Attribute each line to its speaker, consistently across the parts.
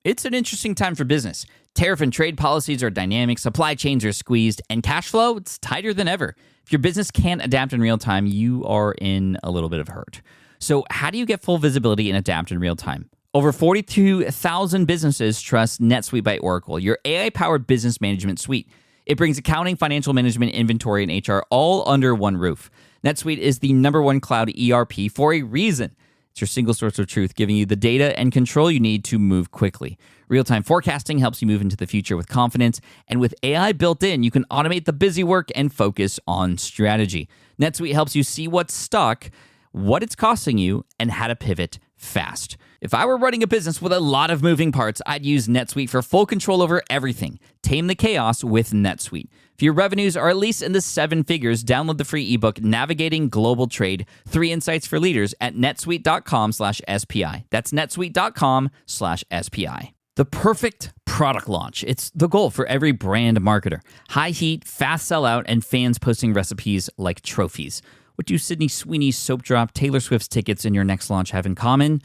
Speaker 1: It's an interesting time for business. Tariff and trade policies are dynamic, supply chains are squeezed, and cash flow, it's tighter than ever. If your business can't adapt in real time, you are in a little bit of hurt. So how do you get full visibility and adapt in real time? Over 42,000 businesses trust NetSuite by Oracle, your AI-powered business management suite. It brings accounting, financial management, inventory, and HR all under one roof. NetSuite is the #1 cloud ERP for a reason. It's your single source of truth, giving you the data and control you need to move quickly. Real-time forecasting helps you move into the future with confidence, and with AI built in, you can automate the busy work and focus on strategy. NetSuite helps you see what's stuck, what it's costing you, and how to pivot fast. If I were running a business with a lot of moving parts, I'd use NetSuite for full control over everything. Tame the chaos with NetSuite. If your revenues are at least in the 7 figures, download the free ebook, Navigating Global Trade, 3 Insights for Leaders at netsuite.com/SPI. That's netsuite.com/SPI. The perfect product launch. It's the goal for every brand marketer. High heat, fast sellout, and fans posting recipes like trophies. What do Sydney Sweeney's soap drop, Taylor Swift's tickets, and your next launch have in common?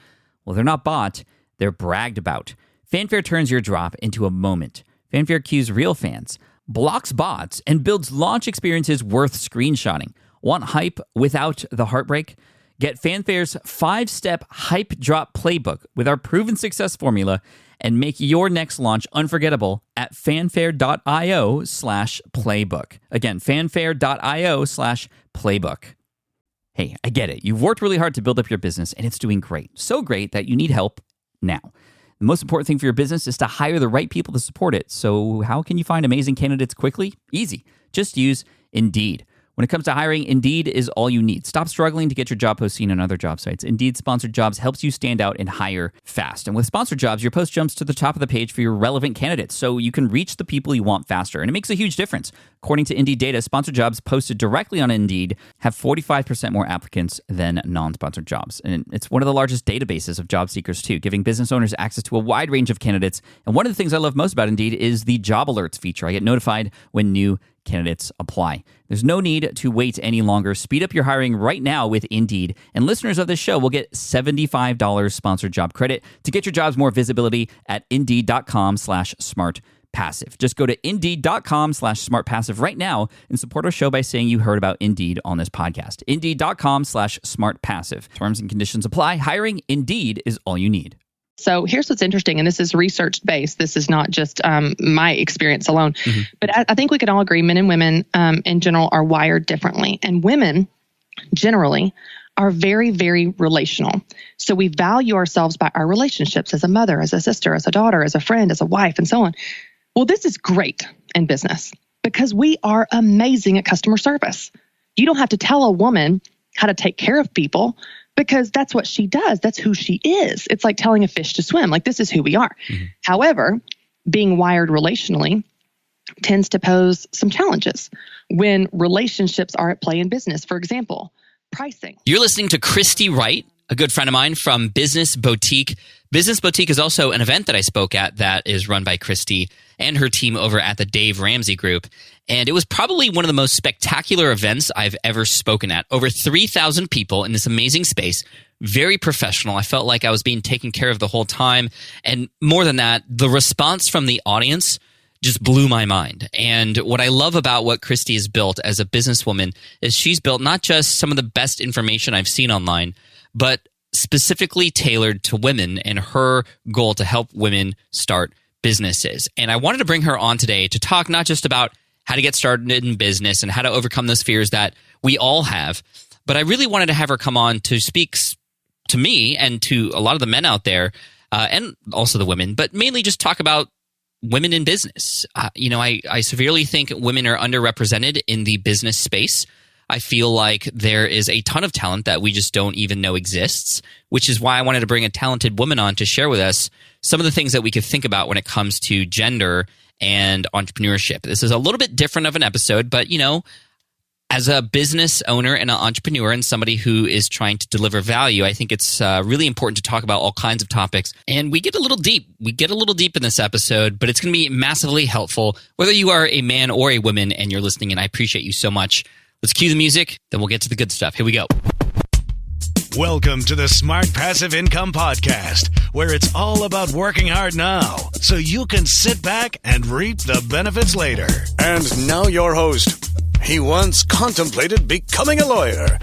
Speaker 1: Well, they're not bought, they're bragged about. Fanfare turns your drop into a moment. Fanfare cues real fans, blocks bots, and builds launch experiences worth screenshotting. Want hype without the heartbreak? Get Fanfare's 5-step hype drop playbook with our proven success formula and make your next launch unforgettable at fanfare.io/playbook. Again, fanfare.io/playbook. Hey, I get it. You've worked really hard to build up your business, and it's doing great. So great that you need help now. The most important thing for your business is to hire the right people to support it. So how can you find amazing candidates quickly? Easy. Just use Indeed. When it comes to hiring, Indeed is all you need. Stop struggling to get your job post seen on other job sites. Indeed Sponsored Jobs helps you stand out and hire fast. And with Sponsored Jobs, your post jumps to the top of the page for your relevant candidates, so you can reach the people you want faster. And it makes a huge difference. According to Indeed data, Sponsored Jobs posted directly on Indeed have 45% more applicants than non-sponsored jobs. And it's one of the largest databases of job seekers, too, giving business owners access to a wide range of candidates. And one of the things I love most about Indeed is the job alerts feature. I get notified when new candidates apply. There's no need to wait any longer. Speed up your hiring right now with Indeed. And listeners of this show will get $75 sponsored job credit to get your jobs more visibility at Indeed.com/smartpassive. Just go to Indeed.com/smartpassive right now and support our show by saying you heard about Indeed on this podcast. Indeed.com/smartpassive. Terms and conditions apply. Hiring Indeed is all you need.
Speaker 2: So here's what's interesting, and this is research-based. This is not just my experience alone. Mm-hmm. But I think we can all agree men and women in general are wired differently. And women generally are very, very relational. So we value ourselves by our relationships as a mother, as a sister, as a daughter, as a friend, as a wife, and so on. Well, this is great in business because we are amazing at customer service. You don't have to tell a woman how to take care of people, because that's what she does. That's who she is. It's like telling a fish to swim. Like, this is who we are. Mm-hmm. However, being wired relationally tends to pose some challenges when relationships are at play in business. For example, pricing.
Speaker 3: You're listening to Christy Wright, a good friend of mine from Business Boutique. Business Boutique is also an event that I spoke at that is run by Christy and her team over at the Dave Ramsey Group. And it was probably one of the most spectacular events I've ever spoken at. Over 3,000 people in this amazing space, very professional. I felt like I was being taken care of the whole time. And more than that, the response from the audience just blew my mind. And what I love about what Christy has built as a businesswoman is she's built not just some of the best information I've seen online, but specifically tailored to women and her goal to help women start businesses. And I wanted to bring her on today to talk not just about how to get started in business and how to overcome those fears that we all have, but I really wanted to have her come on to speak to me and to a lot of the men out there and also the women, but mainly just talk about women in business. I severely think women are underrepresented in the business space. I feel like there is a ton of talent that we just don't even know exists, which is why I wanted to bring a talented woman on to share with us some of the things that we could think about when it comes to gender and entrepreneurship. This is a little bit different of an episode, but as a business owner and an entrepreneur and somebody who is trying to deliver value, I think it's really important to talk about all kinds of topics. And we get a little deep. We get a little deep in this episode, but it's going to be massively helpful, whether you are a man or a woman and you're listening, and I appreciate you so much. Let's cue the music, then we'll get to the good stuff. Here we go.
Speaker 4: Welcome to the Smart Passive Income Podcast, where it's all about working hard now so you can sit back and reap the benefits later. And now your host. He once contemplated becoming a lawyer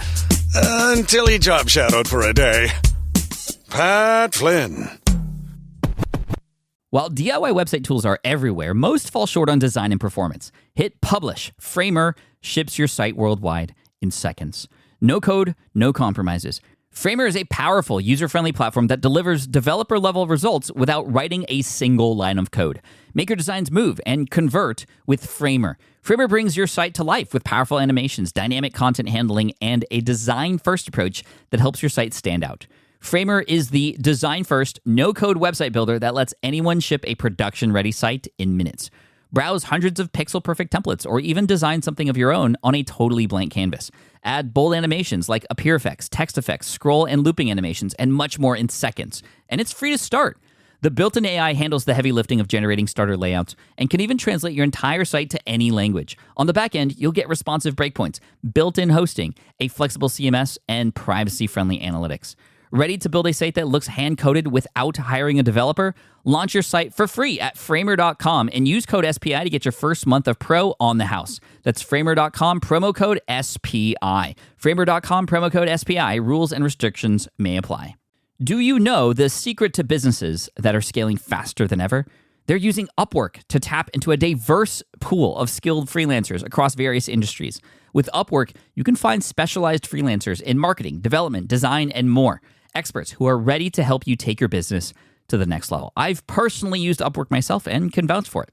Speaker 4: until he job shadowed for a day. Pat Flynn.
Speaker 1: While DIY website tools are everywhere, most fall short on design and performance. Hit publish. Framer ships your site worldwide in seconds. No code, no compromises. Framer is a powerful, user-friendly platform that delivers developer-level results without writing a single line of code. Make your designs move and convert with Framer. Framer brings your site to life with powerful animations, dynamic content handling, and a design-first approach that helps your site stand out. Framer is the design-first, no-code website builder that lets anyone ship a production-ready site in minutes. Browse hundreds of pixel-perfect templates or even design something of your own on a totally blank canvas. Add bold animations like appear effects, text effects, scroll and looping animations, and much more in seconds. And it's free to start. The built-in AI handles the heavy lifting of generating starter layouts and can even translate your entire site to any language. On the back end, you'll get responsive breakpoints, built-in hosting, a flexible CMS, and privacy-friendly analytics. Ready to build a site that looks hand-coded without hiring a developer? Launch your site for free at framer.com and use code SPI to get your first month of pro on the house. That's framer.com, promo code SPI. Framer.com, promo code SPI. Rules and restrictions may apply. Do you know the secret to businesses that are scaling faster than ever? They're using Upwork to tap into a diverse pool of skilled freelancers across various industries. With Upwork, you can find specialized freelancers in marketing, development, design, and more. Experts who are ready to help you take your business to the next level. I've personally used Upwork myself and can vouch for it.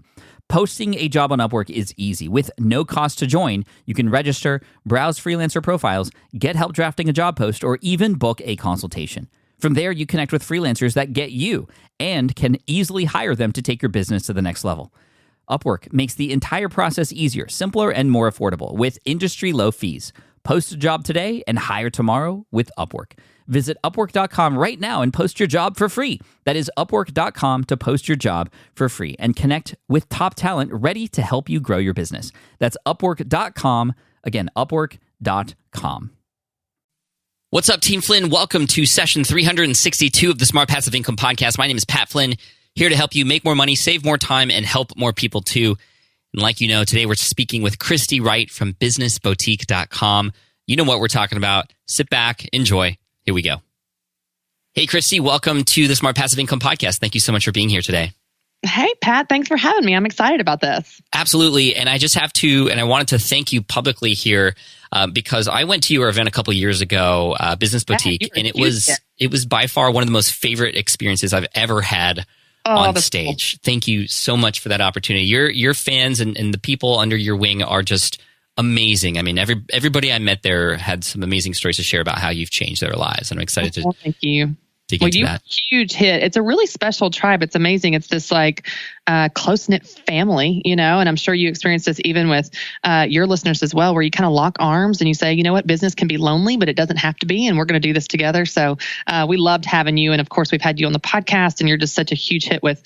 Speaker 1: Posting a job on Upwork is easy. With no cost to join, you can register, browse freelancer profiles, get help drafting a job post, or even book a consultation. From there, you connect with freelancers that get you and can easily hire them to take your business to the next level. Upwork makes the entire process easier, simpler, and more affordable with industry-low fees. Post a job today and hire tomorrow with Upwork. Visit Upwork.com right now and post your job for free. That is Upwork.com to post your job for free and connect with top talent ready to help you grow your business. That's Upwork.com. Again, Upwork.com.
Speaker 3: What's up, Team Flynn? Welcome to session 362 of the Smart Passive Income Podcast. My name is Pat Flynn, here to help you make more money, save more time, and help more people too. And like you know, today we're speaking with Christy Wright from businessboutique.com. You know what we're talking about. Sit back, enjoy. Here we go. Hey, Christy, welcome to the Smart Passive Income Podcast. Thank you so much for being here today.
Speaker 2: Hey, Pat, thanks for having me. I'm excited about this.
Speaker 3: Absolutely. And I just have to, and I wanted to thank you publicly here because I went to your event a couple of years ago, Business Boutique, and it was by far one of the most favorite experiences I've ever had on stage. Cool. Thank you so much for that opportunity. Your fans and the people under your wing are just amazing. I mean, everybody I met there had some amazing stories to share about how you've changed their lives. And I'm excited to
Speaker 2: thank you.
Speaker 3: dig into that.
Speaker 2: Huge hit. It's a really special tribe. It's amazing. It's this like close-knit family, you know, and I'm sure you experience this even with your listeners as well, where you kind of lock arms and you say, you know what, business can be lonely, but it doesn't have to be. And we're going to do this together. So we loved having you. And of course, we've had you on the podcast and you're just such a huge hit with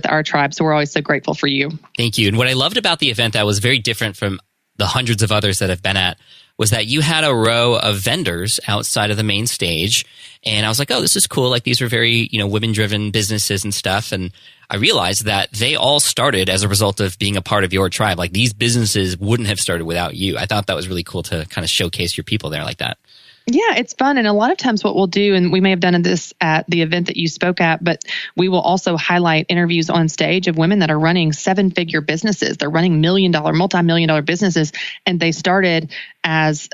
Speaker 2: our tribe. So we're always so grateful for you.
Speaker 3: Thank you. And what I loved about the event that was very different from the hundreds of others that I've been at was that you had a row of vendors outside of the main stage. And I was like, oh, this is cool. Like these are very, women-driven businesses and stuff. And I realized that they all started as a result of being a part of your tribe. Like these businesses wouldn't have started without you. I thought that was really cool to kind of showcase your people there like that.
Speaker 2: Yeah, it's fun. And a lot of times what we'll do, and we may have done this at the event that you spoke at, but we will also highlight interviews on stage of women that are running 7-figure businesses. They're running multi-million-dollar businesses, and they started as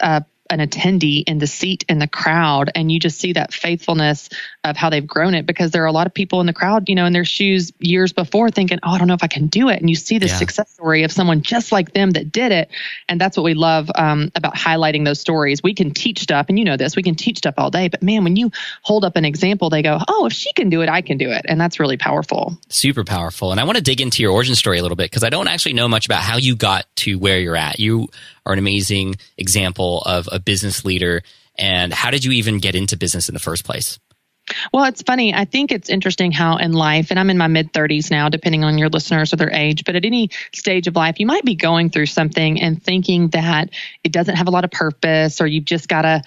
Speaker 2: an attendee in the seat in the crowd. And you just see that faithfulness of how they've grown it, because there are a lot of people in the crowd, in their shoes years before thinking, oh, I don't know if I can do it. And you see this success story of someone just like them that did it. And that's what we love about highlighting those stories. We can teach stuff, and you know this, we can teach stuff all day, but man, when you hold up an example, they go, oh, if she can do it, I can do it. And that's really powerful.
Speaker 3: Super powerful. And I want to dig into your origin story a little bit, because I don't actually know much about how you got to where you're at. You are an amazing example of a business leader. And how did you even get into business in the first place?
Speaker 2: Well, it's funny. I think it's interesting how in life, and I'm in my mid-30s now, depending on your listeners or their age, but at any stage of life, you might be going through something and thinking that it doesn't have a lot of purpose, or you've just got to,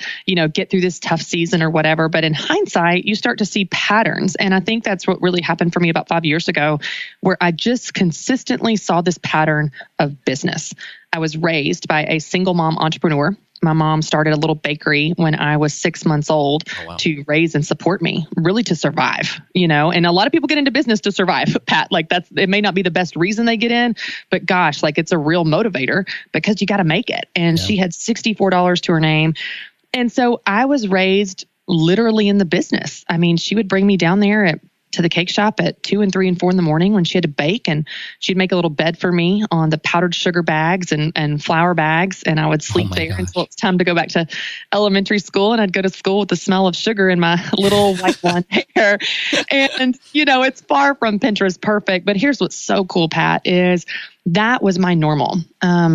Speaker 2: get through this tough season or whatever. But in hindsight, you start to see patterns. And I think that's what really happened for me about 5 years ago, where I just consistently saw this pattern of business. I was raised by a single mom entrepreneur. My mom started a little bakery when I was 6 months old to raise and support me, really to survive, and a lot of people get into business to survive, Pat. Like it may not be the best reason they get in, but gosh, it's a real motivator because you got to make it. And she had $64 to her name. And so I was raised literally in the business. I mean, she would bring me down there to the cake shop at 2 and 3 and 4 in the morning when she had to bake, and she'd make a little bed for me on the powdered sugar bags and flour bags. And I would sleep there until it's time to go back to elementary school. And I'd go to school with the smell of sugar in my little white blonde hair. And, it's far from Pinterest perfect, but here's what's so cool, Pat, is that was my normal.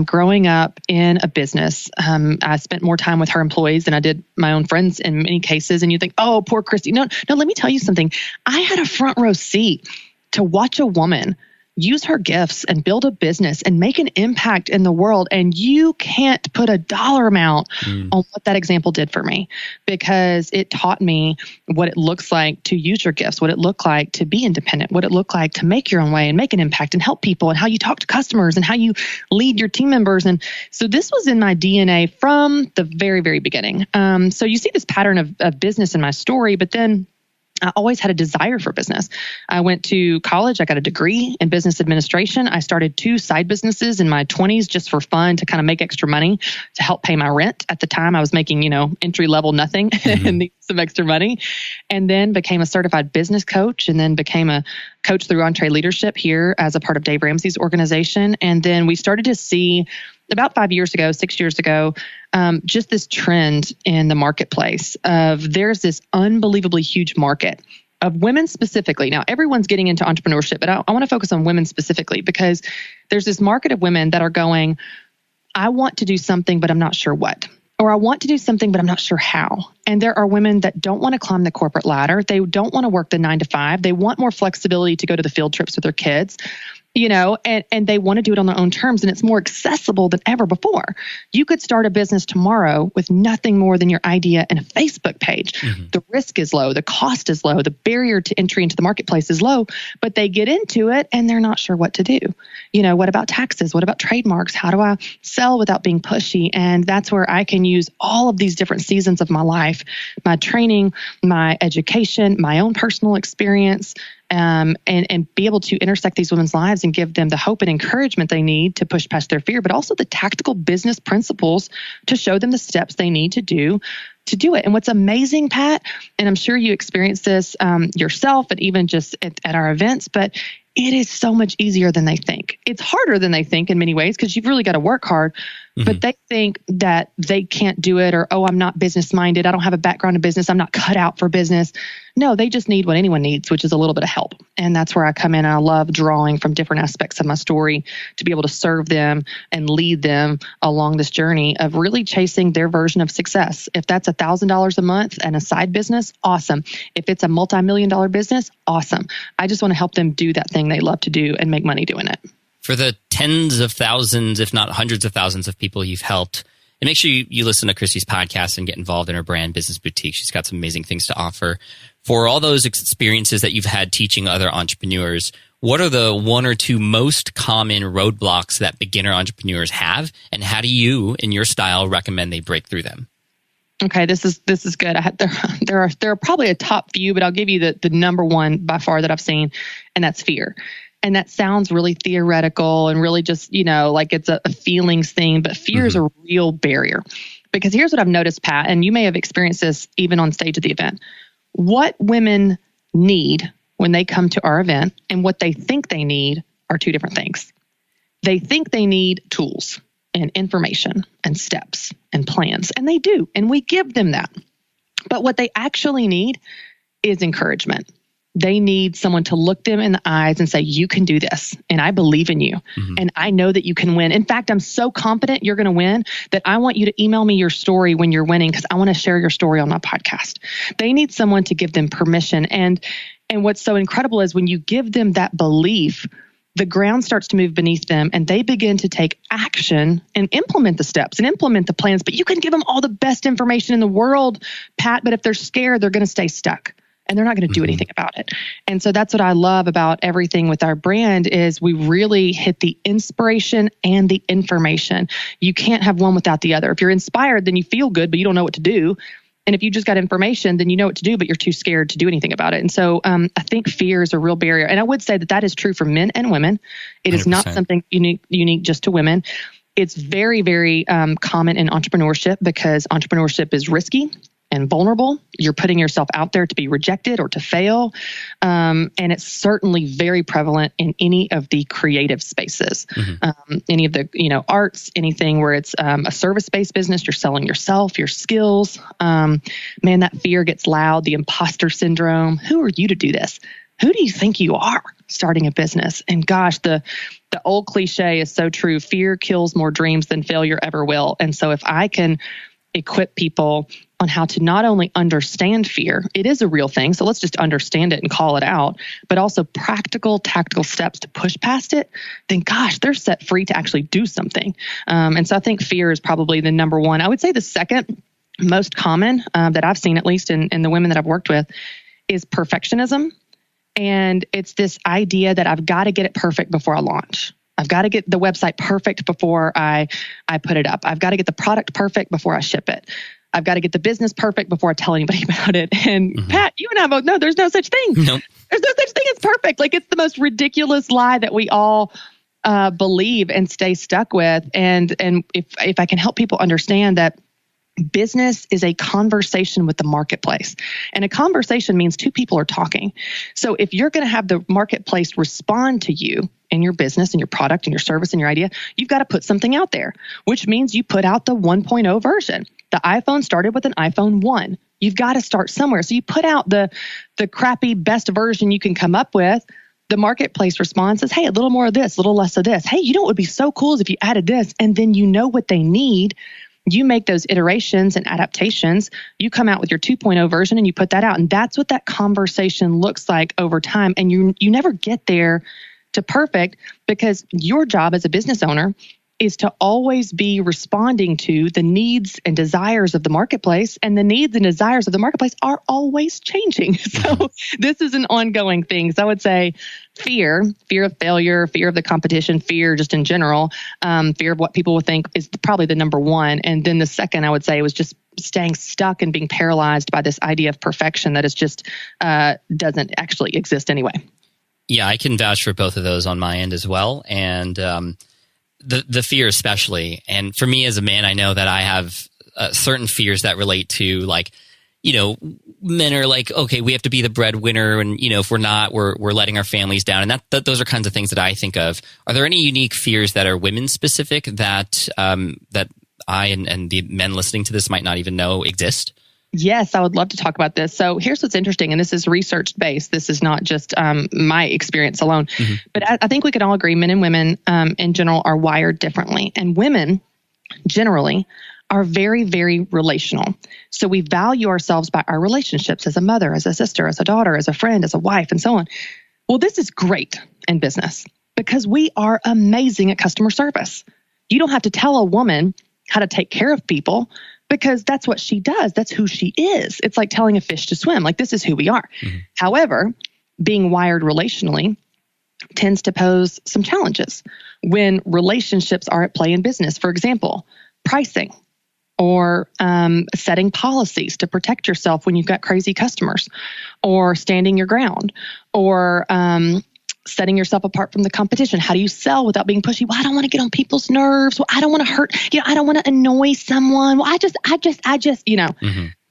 Speaker 2: Growing up in a business, I spent more time with her employees than I did my own friends in many cases. And you think, oh, poor Christy. No, let me tell you something. I had a front row seat to watch a woman use her gifts and build a business and make an impact in the world. And you can't put a dollar amount on what that example did for me, because it taught me what it looks like to use your gifts, what it looked like to be independent, what it looked like to make your own way and make an impact and help people, and how you talk to customers and how you lead your team members. And so this was in my DNA from the very, very beginning. So you see this pattern of business in my story, but then I always had a desire for business. I went to college. I got a degree in business administration. I started 2 side businesses in my 20s just for fun, to kind of make extra money to help pay my rent. At the time, I was making, entry level nothing and needed some extra money. And then became a certified business coach, and then became a coach through EntreLeadership here as a part of Dave Ramsey's organization. And then we started to see about 6 years ago, just this trend in the marketplace of there's this unbelievably huge market of women specifically. Now, everyone's getting into entrepreneurship, but I want to focus on women specifically, because there's this market of women that are going, I want to do something, but I'm not sure what. Or I want to do something, but I'm not sure how. And there are women that don't want to climb the corporate ladder. They don't want to work the 9 to 5. They want more flexibility to go to the field trips with their kids. And they want to do it on their own terms, and it's more accessible than ever before. You could start a business tomorrow with nothing more than your idea and a Facebook page. The risk is low, the cost is low, the barrier to entry into the marketplace is low, but they get into it and they're not sure what to do. What about taxes? What about trademarks? How do I sell without being pushy? And that's where I can use all of these different seasons of my life, my training, my education, my own personal experience, and be able to intersect these women's lives and give them the hope and encouragement they need to push past their fear, but also the tactical business principles to show them the steps they need to do it. And what's amazing, Pat, and I'm sure you experience this yourself and even just at our events, but it is so much easier than they think. It's harder than they think in many ways, because you've really got to work hard, but they think that they can't do it, or, oh, I'm not business minded. I don't have a background in business. I'm not cut out for business. No, they just need what anyone needs, which is a little bit of help. And that's where I come in. And I love drawing from different aspects of my story to be able to serve them and lead them along this journey of really chasing their version of success. If that's $1,000 a month and a side business, awesome. If it's a multi-million-dollar business, awesome. I just want to help them do that thing they love to do and make money doing it.
Speaker 3: For the tens of thousands, if not hundreds of thousands of people you've helped, and make sure you listen to Christy's podcast and get involved in her brand, Business Boutique. She's got some amazing things to offer. For all those experiences that you've had teaching other entrepreneurs, what are the 1 or 2 most common roadblocks that beginner entrepreneurs have, and how do you, in your style, recommend they break through them?
Speaker 2: Okay, this is good. There are probably a top few, but I'll give you the number one by far that I've seen, and that's fear. And that sounds really theoretical and really just, like it's a feelings thing, but fear is a real barrier. Because here's what I've noticed, Pat, and you may have experienced this even on stage at the event. What women need when they come to our event and what they think they need are 2 different things. They think they need tools and information and steps and plans, and they do, and we give them that. But what they actually need is encouragement. They need someone to look them in the eyes and say, you can do this. And I believe in you. And I know that you can win. In fact, I'm so confident you're going to win that I want you to email me your story when you're winning, because I want to share your story on my podcast. They need someone to give them permission. And what's so incredible is when you give them that belief, the ground starts to move beneath them and they begin to take action and implement the steps and implement the plans. But you can give them all the best information in the world, Pat, but if they're scared, they're going to stay stuck. And they're not going to do anything about it. And so that's what I love about everything with our brand is we really hit the inspiration and the information. You can't have one without the other. If you're inspired, then you feel good, but you don't know what to do. And if you just got information, then you know what to do, but you're too scared to do anything about it. And so I think fear is a real barrier. And I would say that is true for men and women. It is 100%. Not something unique just to women. It's very, very common in entrepreneurship because entrepreneurship is risky and vulnerable. You're putting yourself out there to be rejected or to fail. And it's certainly very prevalent in any of the creative spaces, any of the, arts, anything where it's a service-based business, you're selling yourself, your skills. Man, that fear gets loud, the imposter syndrome. Who are you to do this? Who do you think you are starting a business? And gosh, the old cliche is so true. Fear kills more dreams than failure ever will. And so if I can equip people on how to not only understand fear, it is a real thing, so let's just understand it and call it out, but also practical, tactical steps to push past it, then gosh, they're set free to actually do something. And so I think fear is probably the number one. I would say the second most common that I've seen, at least in the women that I've worked with, is perfectionism. And it's this idea that I've got to get it perfect before I launch. I've got to get the website perfect before I put it up. I've got to get the product perfect before I ship it. I've got to get the business perfect before I tell anybody about it. And Pat, you and I both know there's no such thing.
Speaker 3: Nope.
Speaker 2: There's no such thing as perfect. Like it's the most ridiculous lie that we all believe and stay stuck with. And if I can help people understand that business is a conversation with the marketplace. And a conversation means two people are talking. So if you're going to have the marketplace respond to you and your business and your product and your service and your idea, you've got to put something out there, which means you put out the 1.0 version. The iPhone started with an iPhone 1. You've got to start somewhere. So you put out the crappy best version you can come up with. The marketplace responds says, hey, a little more of this, a little less of this. Hey, you know what would be so cool is if you added this, and then you know what they need. You make those iterations and adaptations. You come out with your 2.0 version and you put that out. And that's what that conversation looks like over time. And you never get there to perfect because your job as a business owner is to always be responding to the needs and desires of the marketplace. And the needs and desires of the marketplace are always changing. So this is an ongoing thing. So I would say fear of failure, fear of the competition, fear just in general, fear of what people will think is probably the number one. And then the second, I would say, was just staying stuck and being paralyzed by this idea of perfection that is just doesn't actually exist anyway.
Speaker 3: Yeah, I can vouch for both of those on my end as well. And the fear especially. And for me as a man, I know that I have certain fears that relate to like, men are like, okay, we have to be the breadwinner. And, if we're not, we're letting our families down. And those are kinds of things that I think of. Are there any unique fears that are women specific that I and the men listening to this might not even know exist?
Speaker 2: Yes, I would love to talk about this. So here's what's interesting, and this is research-based. This is not just my experience alone. But I think we can all agree men and women in general are wired differently. And women generally are very, very relational. So we value ourselves by our relationships as a mother, as a sister, as a daughter, as a friend, as a wife, and so on. Well, this is great in business because we are amazing at customer service. You don't have to tell a woman how to take care of people, because that's what she does. That's who she is. It's like telling a fish to swim. Like, this is who we are. However, being wired relationally tends to pose some challenges when relationships are at play in business. For example, pricing or setting policies to protect yourself when you've got crazy customers, or standing your ground, or setting yourself apart from the competition. How do you sell without being pushy? Well, I don't want to get on people's nerves. Well, I don't want to hurt, I don't want to annoy someone. Well, I just,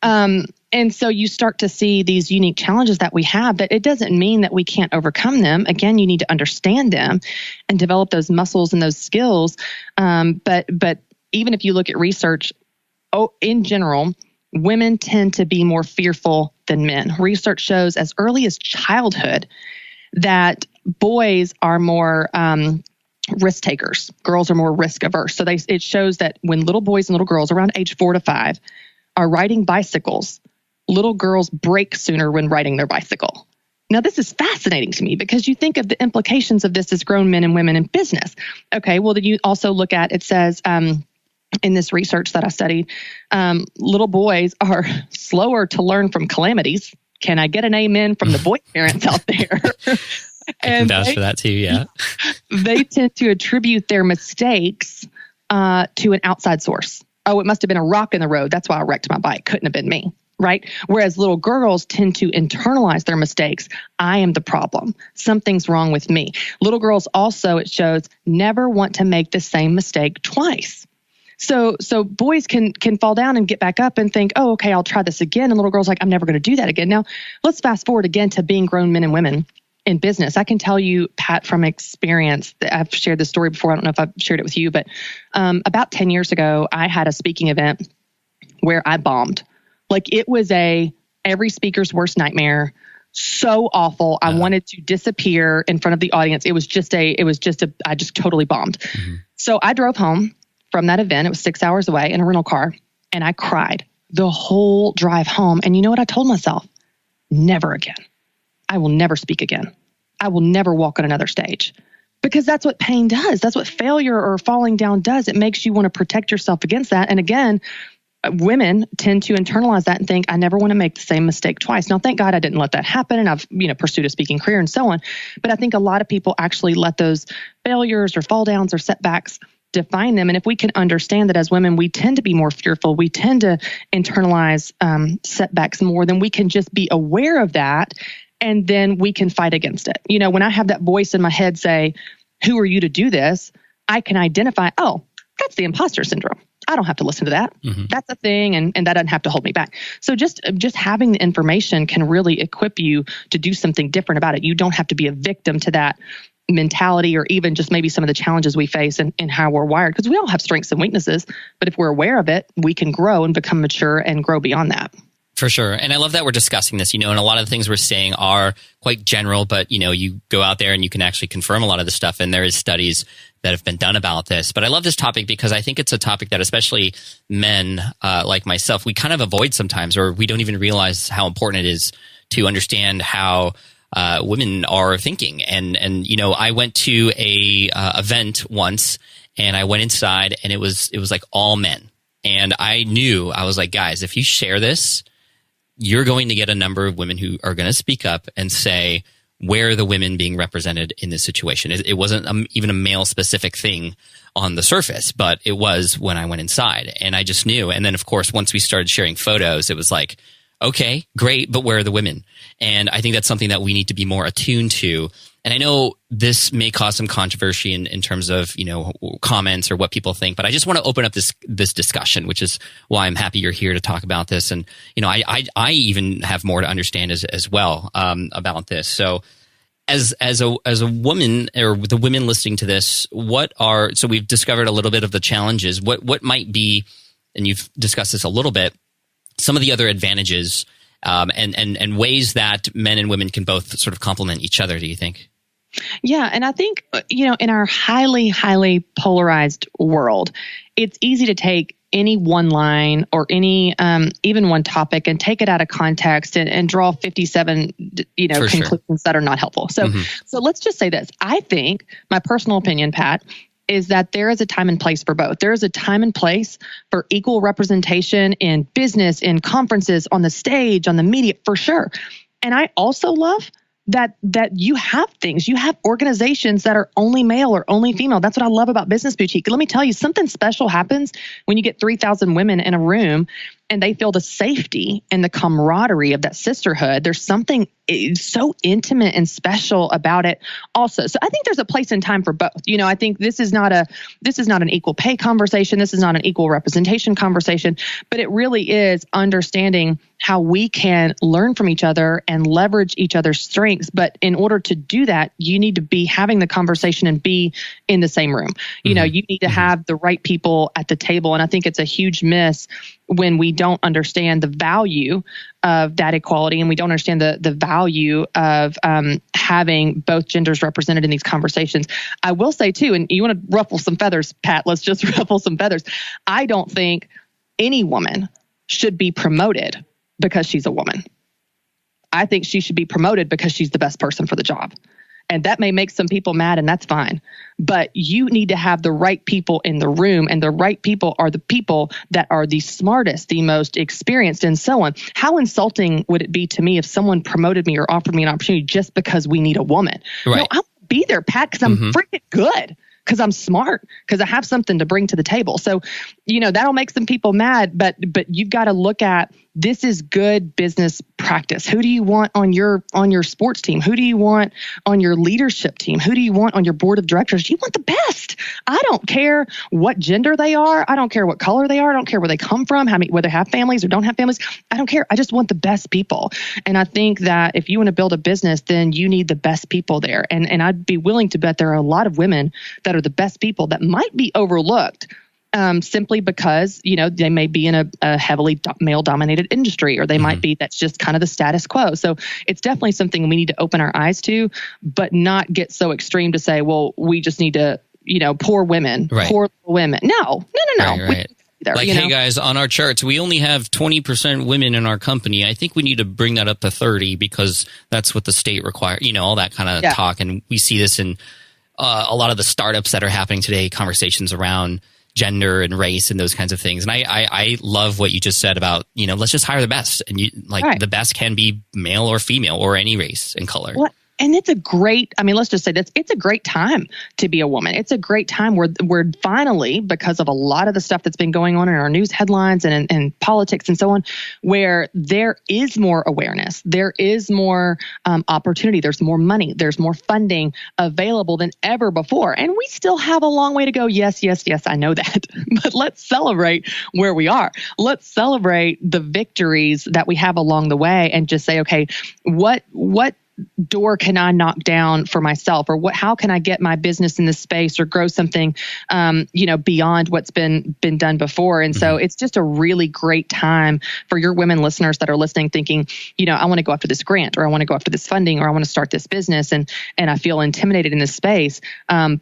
Speaker 2: and so you start to see these unique challenges that we have, but it doesn't mean that we can't overcome them. Again, you need to understand them and develop those muscles and those skills. But even if you look at research, in general, women tend to be more fearful than men. Research shows as early as childhood that boys are more risk takers. Girls are more risk averse. So it shows that when little boys and little girls around age 4 to 5 are riding bicycles, little girls break sooner when riding their bicycle. Now, this is fascinating to me because you think of the implications of this as grown men and women in business. Okay, well, then you also look at, it says in this research that I studied, little boys are slower to learn from calamities. Can I get an amen from the boy parents out there?
Speaker 3: I can vouch for that too, yeah.
Speaker 2: They tend to attribute their mistakes to an outside source. Oh, it must have been a rock in the road. That's why I wrecked my bike. Couldn't have been me, right? Whereas little girls tend to internalize their mistakes. I am the problem. Something's wrong with me. Little girls also, it shows, never want to make the same mistake twice. So boys can fall down and get back up and think, oh, okay, I'll try this again. And little girls like, I'm never going to do that again. Now, let's fast forward again to being grown men and women in business. I can tell you, Pat, from experience, that I've shared this story before. I don't know if I've shared it with you, but about 10 years ago, I had a speaking event where I bombed. Like it was every speaker's worst nightmare. So awful. I wanted to disappear in front of the audience. I just totally bombed. Mm-hmm. So I drove home from that event. It was 6 hours away in a rental car. And I cried the whole drive home. And you know what I told myself? Never again. I will never speak again. I will never walk on another stage, because that's what pain does. That's what failure or falling down does. It makes you want to protect yourself against that. And again, women tend to internalize that and think, I never want to make the same mistake twice. Now, thank God I didn't let that happen. And I've, pursued a speaking career and so on. But I think a lot of people actually let those failures or fall downs or setbacks define them. And if we can understand that as women, we tend to be more fearful, we tend to internalize setbacks more, then we can just be aware of that. And then we can fight against it. When I have that voice in my head say, who are you to do this? I can identify, oh, that's the imposter syndrome. I don't have to listen to that. Mm-hmm. That's a thing. And that doesn't have to hold me back. So just having the information can really equip you to do something different about it. You don't have to be a victim to that mentality, or even just maybe some of the challenges we face and how we're wired, because we all have strengths and weaknesses. But if we're aware of it, we can grow and become mature and grow beyond that.
Speaker 3: For sure. And I love that we're discussing this, and a lot of the things we're saying are quite general, but, you go out there and you can actually confirm a lot of this stuff. And there is studies that have been done about this. But I love this topic because I think it's a topic that especially men like myself, we kind of avoid sometimes, or we don't even realize how important it is to understand how women are thinking. And I went to a event once, and I went inside, and it was like all men. And I was like, guys, if you share this, you're going to get a number of women who are going to speak up and say, where are the women being represented in this situation? It wasn't even a male-specific thing on the surface, but it was when I went inside. And I just knew. And then, of course, once we started sharing photos, it was like, okay, great, but where are the women? And I think that's something that we need to be more attuned to. And I know this may cause some controversy in terms of, comments or what people think, but I just want to open up this discussion, which is why I'm happy you're here to talk about this. And, I even have more to understand as well, about this. So as a woman, or the women listening to this, so we've discovered a little bit of the challenges. What might be, and you've discussed this a little bit, some of the other advantages, and ways that men and women can both sort of complement each other, do you think?
Speaker 2: Yeah. And I think, in our highly, highly polarized world, it's easy to take any one line or any, even one topic and take it out of context and draw 57, conclusions that are not helpful. So, So let's just say this. I think, my personal opinion, Pat, is that there is a time and place for both. There is a time and place for equal representation in business, in conferences, on the stage, on the media, for sure. And I also love that you have organizations that are only male or only female. That's what I love about Business Boutique. Let me tell you, something special happens when you get 3,000 women in a room and they feel the safety and the camaraderie of that sisterhood. There's something so intimate and special about it also. So I think there's a place and time for both. I think this is not an equal pay conversation. This is not an equal representation conversation, but it really is understanding how we can learn from each other and leverage each other's strengths. But in order to do that, you need to be having the conversation and be in the same room. You need to have the right people at the table. And I think it's a huge miss when we don't understand the value of that equality, and we don't understand the value of having both genders represented in these conversations. I will say too, and you want to ruffle some feathers, Pat, let's just ruffle some feathers. I don't think any woman should be promoted because she's a woman. I think she should be promoted because she's the best person for the job. And that may make some people mad, and that's fine. But you need to have the right people in the room, and the right people are the people that are the smartest, the most experienced, and so on. How insulting would it be to me if someone promoted me or offered me an opportunity just because we need a woman?
Speaker 3: Right.
Speaker 2: No, I'll be there, Pat, because I'm freaking good, because I'm smart, because I have something to bring to the table. So, that'll make some people mad, but you've got to look at, this is good business practice. Who do you want on your sports team? Who do you want on your leadership team? Who do you want on your board of directors? You want the best. I don't care what gender they are. I don't care what color they are. I don't care where they come from, whether they have families or don't have families. I don't care. I just want the best people. And I think that if you want to build a business, then you need the best people there. And I'd be willing to bet there are a lot of women that are the best people that might be overlooked simply because, they may be in a heavily male-dominated industry, or they might be, that's just kind of the status quo. So it's definitely something we need to open our eyes to, but not get so extreme to say, well, we just need to, poor women, poor women. No.
Speaker 3: Right. Hey guys, on our charts, we only have 20% women in our company. I think we need to bring that up to 30 because that's what the state requires, all that kind of talk. And we see this in a lot of the startups that are happening today, conversations around gender and race and those kinds of things. And I love what you just said about, let's just hire the best. And the best can be male or female or any race and color.
Speaker 2: Well, and it's a great, let's just say this, it's a great time to be a woman. It's a great time where we're finally, because of a lot of the stuff that's been going on in our news headlines and politics and so on, where there is more awareness, there is more opportunity, there's more money, there's more funding available than ever before. And we still have a long way to go. Yes, I know that. But let's celebrate where we are. Let's celebrate the victories that we have along the way and just say, okay, what door can I knock down for myself, or how can I get my business in this space or grow something, beyond what's been done before. And so it's just a really great time for your women listeners that are listening, thinking, I want to go after this grant, or I want to go after this funding, or I want to start this business. And I feel intimidated in this space.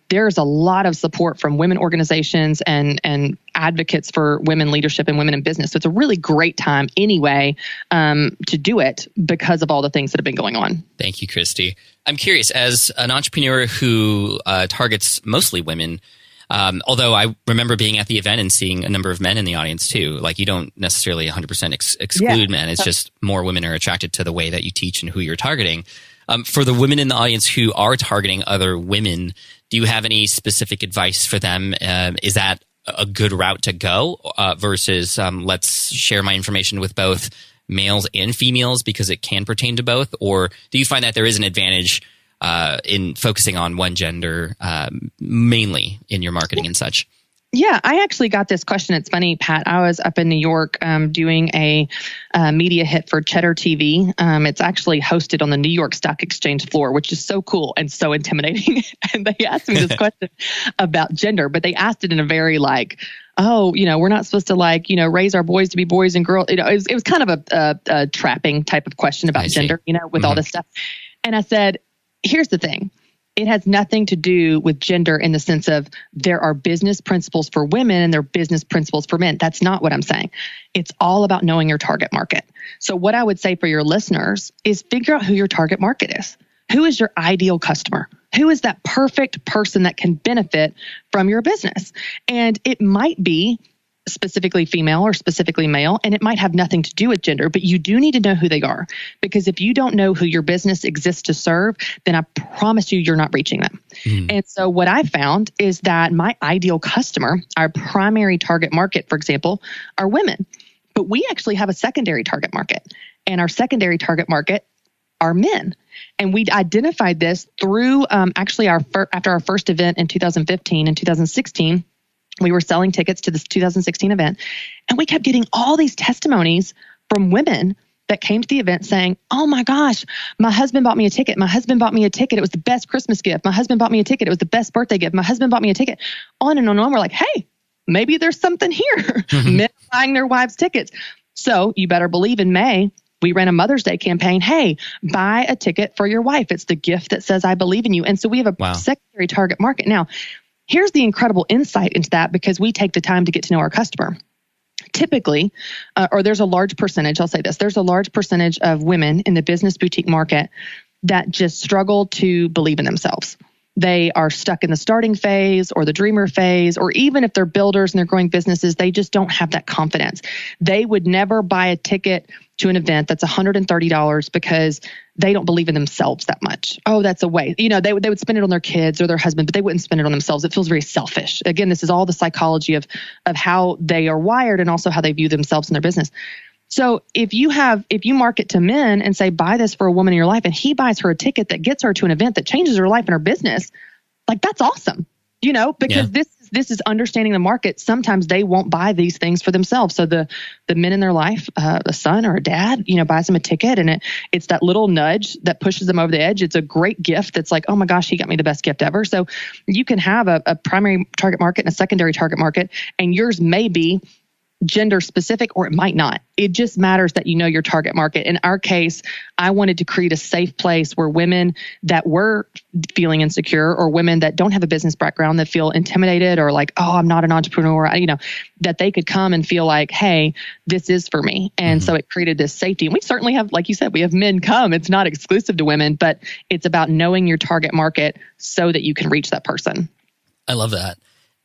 Speaker 2: There's a lot of support from women organizations and advocates for women leadership and women in business. So it's a really great time anyway, to do it because of all the things that have been going on.
Speaker 3: Thank you, Christy. I'm curious, as an entrepreneur who targets mostly women, although I remember being at the event and seeing a number of men in the audience too. Like, you don't necessarily 100% exclude men. It's just more women are attracted to the way that you teach and who you're targeting. For the women in the audience who are targeting other women, do you have any specific advice for them? Is that a good route to go versus let's share my information with both males and females because it can pertain to both? Or do you find that there is an advantage in focusing on one gender mainly in your marketing and such?
Speaker 2: Yeah, I actually got this question. It's funny, Pat. I was up in New York doing a media hit for Cheddar TV. It's actually hosted on the New York Stock Exchange floor, which is so cool and so intimidating. And they asked me this question about gender, but they asked it in a very we're not supposed to raise our boys to be boys and girls. It was kind of a trapping type of question about gender, with all this stuff. And I said, here's the thing. It has nothing to do with gender in the sense of there are business principles for women and there are business principles for men. That's not what I'm saying. It's all about knowing your target market. So what I would say for your listeners is figure out who your target market is. Who is your ideal customer? Who is that perfect person that can benefit from your business? And it might be specifically female or specifically male, and it might have nothing to do with gender, but you do need to know who they are. Because if you don't know who your business exists to serve, then I promise you're not reaching them. And so what I found is that my ideal customer, our primary target market, for example, are women. But we actually have a secondary target market, and our secondary target market are men. And we identified this through actually after our first event in 2015 and 2016. We were selling tickets to this 2016 event, and we kept getting all these testimonies from women that came to the event saying, oh my gosh, my husband bought me a ticket. My husband bought me a ticket. It was the best Christmas gift. My husband bought me a ticket. It was the best birthday gift. My husband bought me a ticket. On and on and on. We're like, hey, maybe there's something here. Men buying their wives tickets. So you better believe in May, we ran a Mother's Day campaign. Hey, buy a ticket for your wife. It's the gift that says, I believe in you. And so we have a secondary target market. Now, here's the incredible insight into that, because we take the time to get to know our customer. Typically, or there's a large percentage, I'll say this, there's a large percentage of women in the business boutique market that just struggle to believe in themselves. They are stuck in the starting phase or the dreamer phase, or even if they're builders and they're growing businesses, they just don't have that confidence. They would never buy a ticket to an event that's $130 because they don't believe in themselves that much. Oh, that's a waste. They would spend it on their kids or their husband, but they wouldn't spend it on themselves. It feels very selfish. Again, this is all the psychology of how they are wired and also how they view themselves in their business. So if you market to men and say, buy this for a woman in your life, and he buys her a ticket that gets her to an event that changes her life and her business, like that's awesome, because this is understanding the market. Sometimes they won't buy these things for themselves. So the men in their life, a son or a dad, buys them a ticket, and it's that little nudge that pushes them over the edge. It's a great gift. That's like, oh my gosh, he got me the best gift ever. So you can have a primary target market and a secondary target market, and yours may be gender specific, or it might not. It just matters that you know your target market. In our case, I wanted to create a safe place where women that were feeling insecure, or women that don't have a business background that feel intimidated, or like, oh, I'm not an entrepreneur, that they could come and feel like, hey, this is for me. And so it created this safety. And we certainly have, like you said, we have men come. It's not exclusive to women, but it's about knowing your target market so that you can reach that person.
Speaker 3: I love that.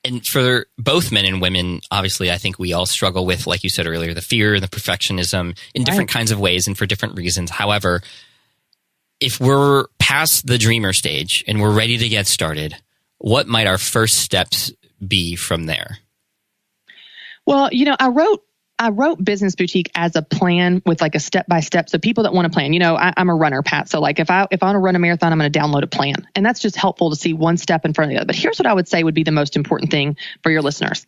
Speaker 3: And for both men and women, obviously, I think we all struggle with, like you said earlier, the fear and the perfectionism in different kinds of ways and for different reasons. However, if we're past the dreamer stage and we're ready to get started, what might our first steps be from there?
Speaker 2: Well, I wrote Business Boutique as a plan with like a step-by-step. So people that want to plan, I'm a runner, Pat. So like if I want to run a marathon, I'm going to download a plan. And that's just helpful to see one step in front of the other. But here's what I would say would be the most important thing for your listeners.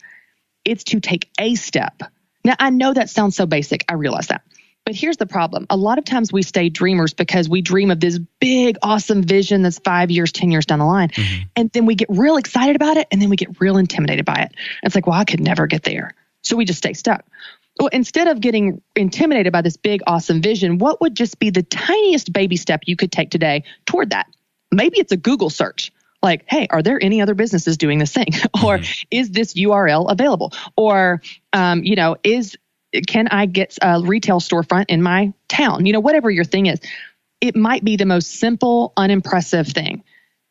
Speaker 2: It's to take a step. Now, I know that sounds so basic. I realize that. But here's the problem. A lot of times we stay dreamers because we dream of this big, awesome vision that's 5 years, 10 years down the line. And then we get real excited about it. And then we get real intimidated by it. And it's like, well, I could never get there. So we just stay stuck. Well, instead of getting intimidated by this big, awesome vision, what would just be the tiniest baby step you could take today toward that? Maybe it's a Google search. Like, hey, are there any other businesses doing this thing? Or is this URL available? Or, can I get a retail storefront in my town? Whatever your thing is. It might be the most simple, unimpressive thing.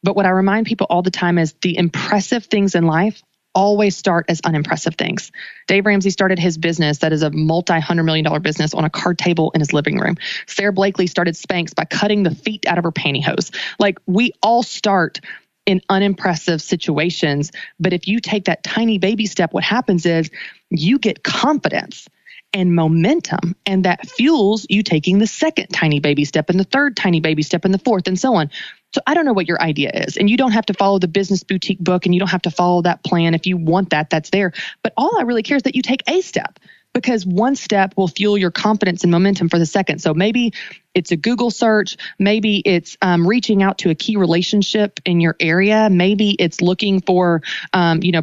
Speaker 2: But what I remind people all the time is the impressive things in life always start as unimpressive things. Dave Ramsey started his business that is a multi-$100 million business on a card table in his living room. Sarah Blakely started Spanx by cutting the feet out of her pantyhose. Like, we all start in unimpressive situations, but if you take that tiny baby step, what happens is you get confidence and momentum, and that fuels you taking the second tiny baby step and the third tiny baby step and the fourth and so on. So I don't know what your idea is, and you don't have to follow the Business Boutique book, and you don't have to follow that plan. If you want that, that's there. But all I really care is that you take a step, because one step will fuel your confidence and momentum for the second. So maybe it's a Google search. Maybe it's reaching out to a key relationship in your area. Maybe it's looking for,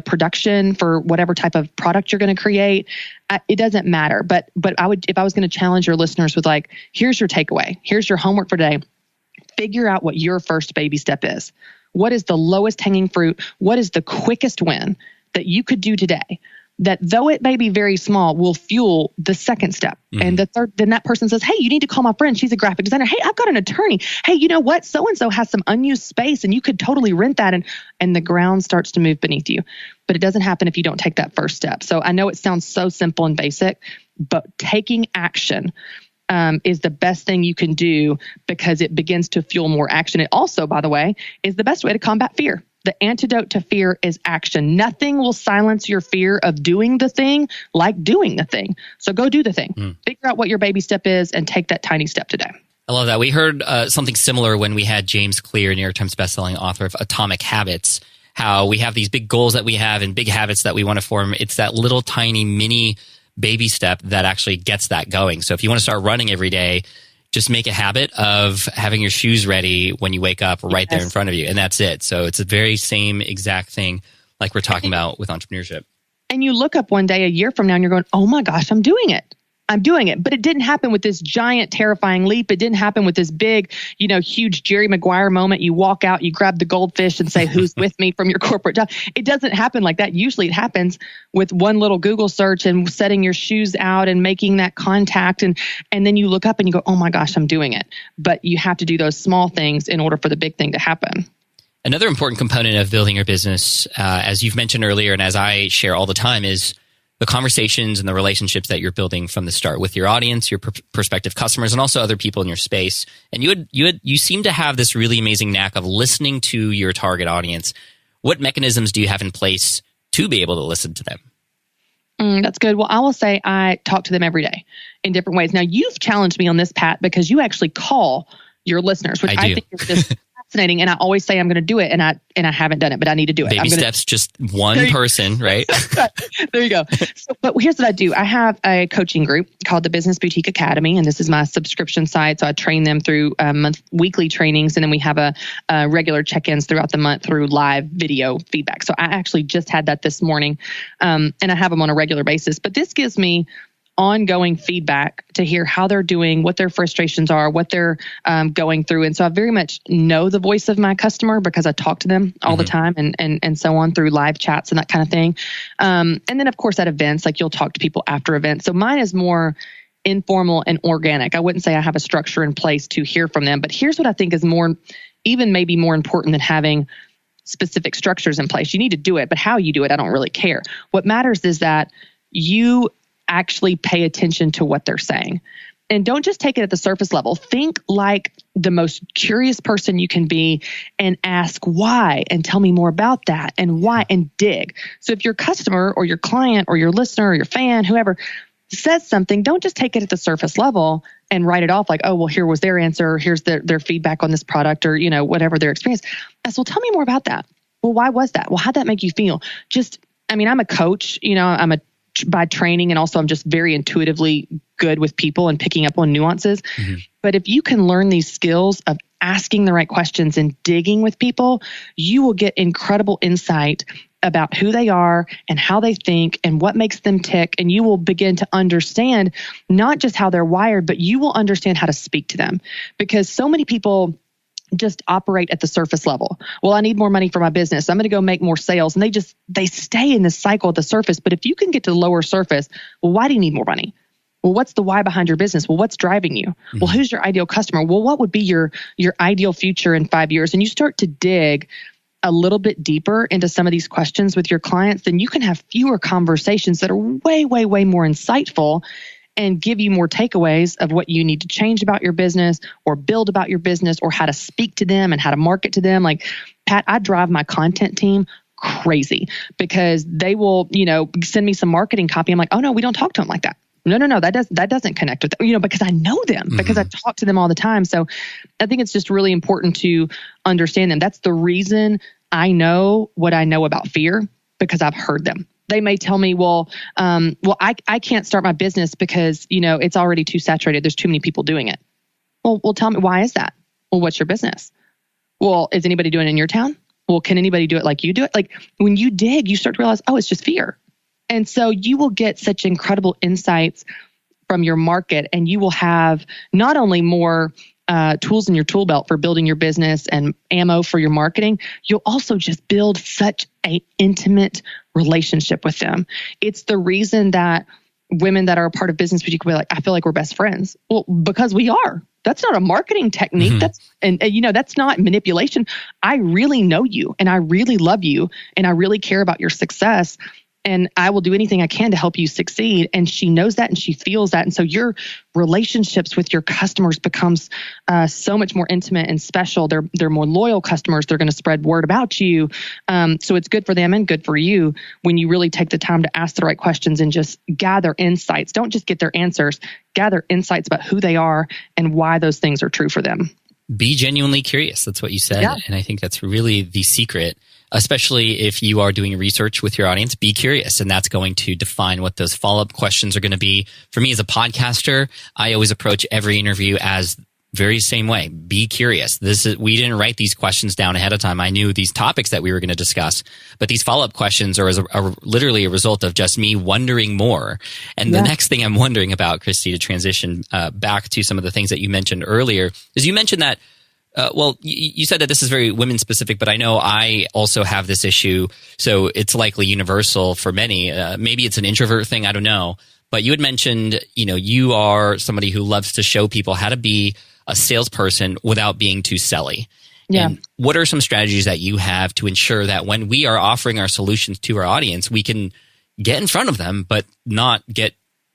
Speaker 2: production for whatever type of product you're going to create. It doesn't matter. But if I was going to challenge your listeners with like, here's your takeaway. Here's your homework for today. Figure out what your first baby step is. What is the lowest hanging fruit? What is the quickest win that you could do today? That though it may be very small, will fuel the second step. And the third, then that person says, hey, you need to call my friend. She's a graphic designer. Hey, I've got an attorney. Hey, you know what? So-and-so has some unused space and you could totally rent that. And the ground starts to move beneath you. But it doesn't happen if you don't take that first step. So I know it sounds so simple and basic, but taking action is the best thing you can do, because it begins to fuel more action. It also, by the way, is the best way to combat fear. The antidote to fear is action. Nothing will silence your fear of doing the thing like doing the thing. So go do the thing. Figure out what your baby step is and take that tiny step today.
Speaker 3: I love that. We heard something similar when we had James Clear, New York Times bestselling author of Atomic Habits, how we have these big goals that we have and big habits that we want to form. It's that little tiny mini baby step that actually gets that going. So if you want to start running every day, just make a habit of having your shoes ready when you wake up right there in front of you. And that's it. So it's the very same exact thing like we're talking about with entrepreneurship.
Speaker 2: And you look up one day a year from now and you're going, oh my gosh, I'm doing it. But it didn't happen with this giant, terrifying leap. It didn't happen with this big, huge Jerry Maguire moment. You walk out, you grab the goldfish and say, who's with me from your corporate job. It doesn't happen like that. Usually it happens with one little Google search and setting your shoes out and making that contact. And then you look up and you go, oh my gosh, I'm doing it. But you have to do those small things in order for the big thing to happen.
Speaker 3: Another important component of building your business, as you've mentioned earlier, and as I share all the time, is the conversations and the relationships that you're building from the start with your audience, your prospective customers, and also other people in your space. And you seem to have this really amazing knack of listening to your target audience. What mechanisms do you have in place to be able to listen to them?
Speaker 2: That's good. Well, I will say I talk to them every day in different ways. Now, you've challenged me on this, Pat, because you actually call your listeners, which I think is just fascinating. And I always say I'm going to do it, and I haven't done it, but I need to do it.
Speaker 3: Baby steps, just one person, right?
Speaker 2: There you go. But here's what I do. I have a coaching group called the Business Boutique Academy, and this is my subscription site. So I train them through weekly trainings, and then we have a regular check-ins throughout the month through live video feedback. So I actually just had that this morning, and I have them on a regular basis. But this gives me ongoing feedback to hear how they're doing, what their frustrations are, what they're going through. And so I very much know the voice of my customer because I talk to them all the time and so on through live chats and that kind of thing. And then of course at events, like you'll talk to people after events. So mine is more informal and organic. I wouldn't say I have a structure in place to hear from them, but here's what I think is maybe more important than having specific structures in place. You need to do it, but how you do it, I don't really care. What matters is that you actually pay attention to what they're saying. And don't just take it at the surface level. Think like the most curious person you can be and ask why and tell me more about that and why and dig. So if your customer or your client or your listener or your fan, whoever says something, don't just take it at the surface level and write it off like, oh, well, here was their answer, or here's their feedback on this product, or, whatever their experience. So tell me more about that. Well, why was that? Well, how'd that make you feel? I'm a coach, by training, and also I'm just very intuitively good with people and picking up on nuances. But if you can learn these skills of asking the right questions and digging with people, you will get incredible insight about who they are and how they think and what makes them tick. And you will begin to understand not just how they're wired, but you will understand how to speak to them, because so many people just operate at the surface level. Well, I need more money for my business. I'm going to go make more sales. And they stay in this cycle at the surface. But if you can get to the lower surface, well, why do you need more money? Well, what's the why behind your business? Well, what's driving you? Well, who's your ideal customer? Well, what would be your ideal future in 5 years? And you start to dig a little bit deeper into some of these questions with your clients, then you can have fewer conversations that are way, way, way more insightful and give you more takeaways of what you need to change about your business or build about your business or how to speak to them and how to market to them. Like, Pat, I drive my content team crazy because they will, send me some marketing copy. I'm like, oh no, we don't talk to them like that. No, that doesn't connect with them, because I know them, because I talk to them all the time. So I think it's just really important to understand them. That's the reason I know what I know about fear, because I've heard them. They may tell me, I can't start my business because, it's already too saturated. There's too many people doing it. Well, tell me, why is that? Well, what's your business? Well, is anybody doing it in your town? Well, can anybody do it like you do it? Like, when you dig, you start to realize, oh, it's just fear. And so you will get such incredible insights from your market, and you will have not only more tools in your tool belt for building your business and ammo for your marketing, you'll also just build such an intimate relationship with them. It's the reason that women that are a part of Business Boutique will be like, I feel like we're best friends. Well, because we are. That's not a marketing technique. That's that's not manipulation. I really know you, and I really love you, and I really care about your success. And I will do anything I can to help you succeed. And she knows that, and she feels that. And so your relationships with your customers becomes so much more intimate and special. They're more loyal customers. They're going to spread word about you. So it's good for them and good for you when you really take the time to ask the right questions and just gather insights. Don't just get their answers. Gather insights about who they are and why those things are true for them.
Speaker 3: Be genuinely curious. That's what you said. Yeah. And I think that's really the secret. Especially if you are doing research with your audience, be curious. And that's going to define what those follow-up questions are going to be. For me as a podcaster, I always approach every interview as very same way. Be curious. We didn't write these questions down ahead of time. I knew these topics that we were going to discuss, but these follow-up questions are literally a result of just me wondering more. And the next thing I'm wondering about, Christy, to transition back to some of the things that you mentioned earlier, is you mentioned that you said that this is very women specific, but I know I also have this issue. So it's likely universal for many. Maybe it's an introvert thing. I don't know. But you had mentioned, you are somebody who loves to show people how to be a salesperson without being too selly.
Speaker 2: Yeah.
Speaker 3: And what are some strategies that you have to ensure that when we are offering our solutions to our audience, we can get in front of them, but not get